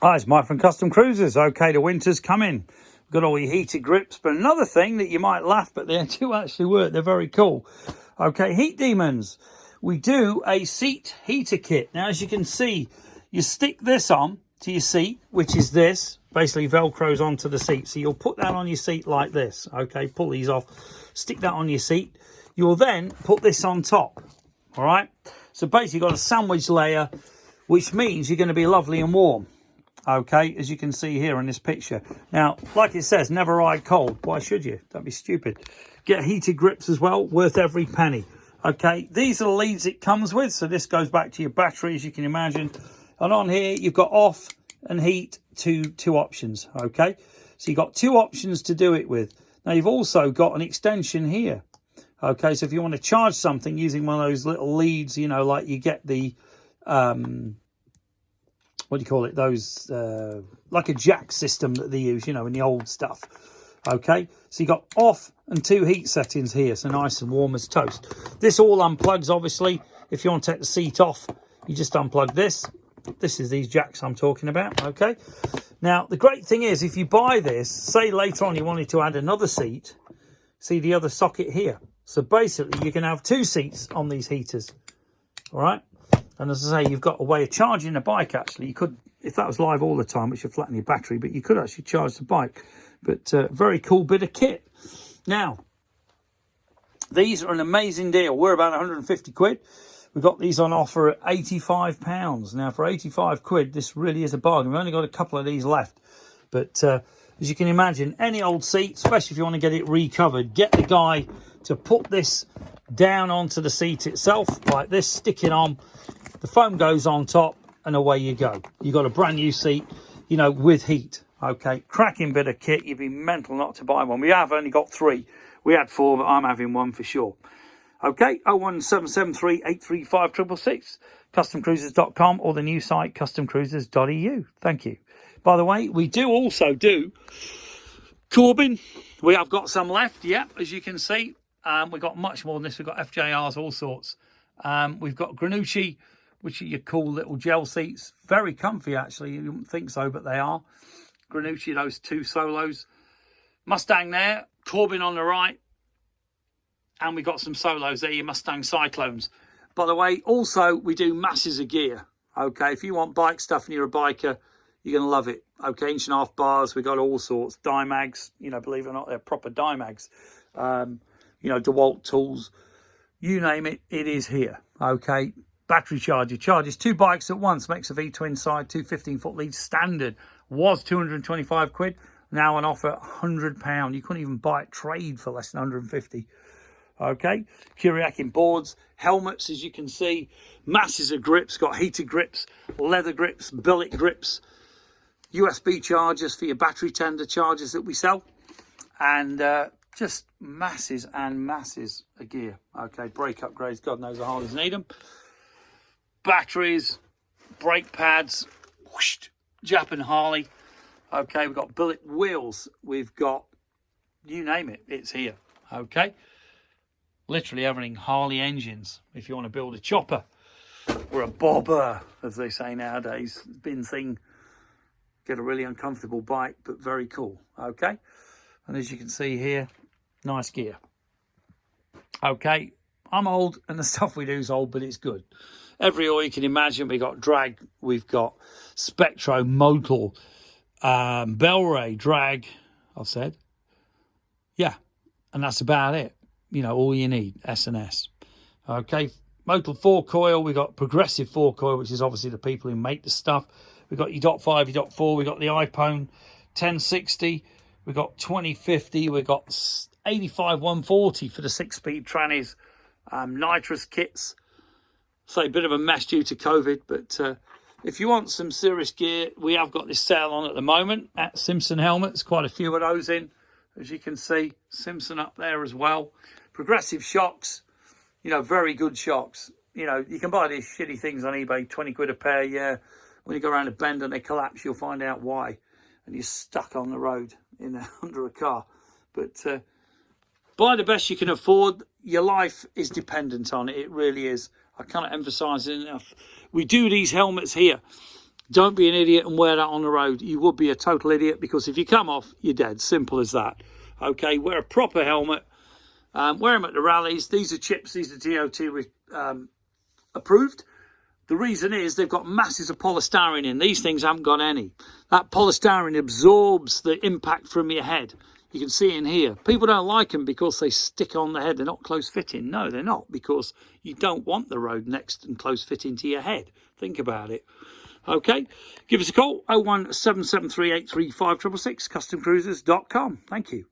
Hi, it's Mike from Custom Cruisers. Okay, the winter's coming. We've got all your heated grips, but another thing that you might laugh, but they do actually work. They're very cool. Okay, heat demons. We do a seat heater kit. Now, as you can see, you stick this on to your seat, which is this, basically Velcros onto the seat. So you'll put that on your seat like this. Okay, pull these off, stick that on your seat. You'll then put this on top. All right. So basically, you've got a sandwich layer, which means you're going to be lovely and warm. Okay, as you can see here in this picture. Now, like it says, never ride cold. Why should you? Don't be stupid. Get heated grips as well, worth every penny. Okay, these are the leads it comes with. So this goes back to your battery, as you can imagine. And on here, you've got off and heat, two options. Okay, so you've got two options to do it with. Now, you've also got an extension here. Okay, so if you want to charge something using one of those little leads, you know, like you get the... what do you call it? Those, like a jack system that they use, you know, in the old stuff. Okay, so you got off and two heat settings here, so nice and warm as toast. This all unplugs, obviously. If you want to take the seat off, you just unplug this. This is these jacks I'm talking about, okay? Now, the great thing is, if you buy this, say later on you wanted to add another seat, see the other socket here. So basically, you can have two seats on these heaters, all right? And as I say, you've got a way of charging a bike, actually. You could, if that was live all the time, which would flatten your battery, but you could actually charge the bike. But very cool bit of kit. Now, these are an amazing deal. We're about 150 quid. We've got these on offer at £85. Now, for 85 quid, this really is a bargain. We've only got a couple of these left. But as you can imagine, any old seat, especially if you want to get it recovered, get the guy to put this down onto the seat itself, like this, stick it on. The foam goes on top and away you go. You've got a brand new seat, you know, with heat. Okay, cracking bit of kit. You'd be mental not to buy one. We have only got 3. We had 4, but I'm having one for sure. Okay, 01773 835 666, customcruisers.com, or the new site, customcruisers.eu. Thank you. By the way, we do also do Corbin. We have got some left, yeah, as you can see. We've got much more than this. We've got FJRs, all sorts. We've got Granucci, which are your cool little gel seats. Very comfy, actually. You wouldn't think so, but they are. Granucci, those 2 solos. Mustang there. Corbin on the right. And we've got some solos there, your Mustang Cyclones. By the way, also, we do masses of gear. Okay, if you want bike stuff and you're a biker, you're going to love it. Okay, 1.5 bars. We've got all sorts. Dymags, you know, believe it or not, they're proper Dymags. You know, DeWalt tools. You name it, it is here. Okay, battery charger. Charges 2 bikes at once. Makes a V-twin side, 2 15-foot leads. Standard was 225 quid. Now on offer £100. You couldn't even buy it trade for less than 150. Okay, Kuriakin boards, helmets, as you can see, masses of grips. Got heated grips, leather grips, billet grips, USB chargers for your battery tender chargers that we sell, and just masses and masses of gear. Okay, brake upgrades, God knows how Harleys need them. Batteries, brake pads, whoosh, Jap and Harley. Okay, we've got billet wheels. We've got, you name it, it's here. Okay, literally everything. Harley engines, if you want to build a chopper or a bobber, as they say nowadays. Bin thing. Get a really uncomfortable bike, but very cool. Okay, and as you can see here, nice gear. Okay, I'm old and the stuff we do is old, but it's good. Every oil you can imagine. We got drag, we've got Spectro, Modal, Bellray, drag, I've said. Yeah, and that's about it. You know, all you need, S&S. Okay, Modal 4-coil, we got Progressive 4-coil, which is obviously the people who make the stuff. We've got your .5, your .4, we've got the iPhone 1060, we've got 2050, we've got 85 140 for the 6-speed trannies, nitrous kits. So a bit of a mess due to COVID, but if you want some serious gear, we have got this sale on at the moment at Simpson Helmets. Quite a few of those in, as you can see. Simpson up there as well. Progressive shocks, you know, very good shocks. You know, you can buy these shitty things on eBay, 20 quid a pair, yeah. When you go around a bend and they collapse, you'll find out why. And you're stuck on the road under a car. But buy the best you can afford. Your life is dependent on it. It really is. I cannot emphasise it enough. We do these helmets here Don't be an idiot and wear that on the road. You would be a total idiot, because if you come off, you're dead. Simple as that. Okay, wear a proper helmet. Wear them at the rallies. These are chips. These are DOT approved. The reason is they've got masses of polystyrene in. These things haven't got any. That polystyrene absorbs the impact from your head. You can see in here. People don't like them because they stick on the head. They're not close fitting. No, they're not, because you don't want the road next and close fitting to your head. Think about it. Okay, give us a call, 01773835666, customcruisers.com. Thank you.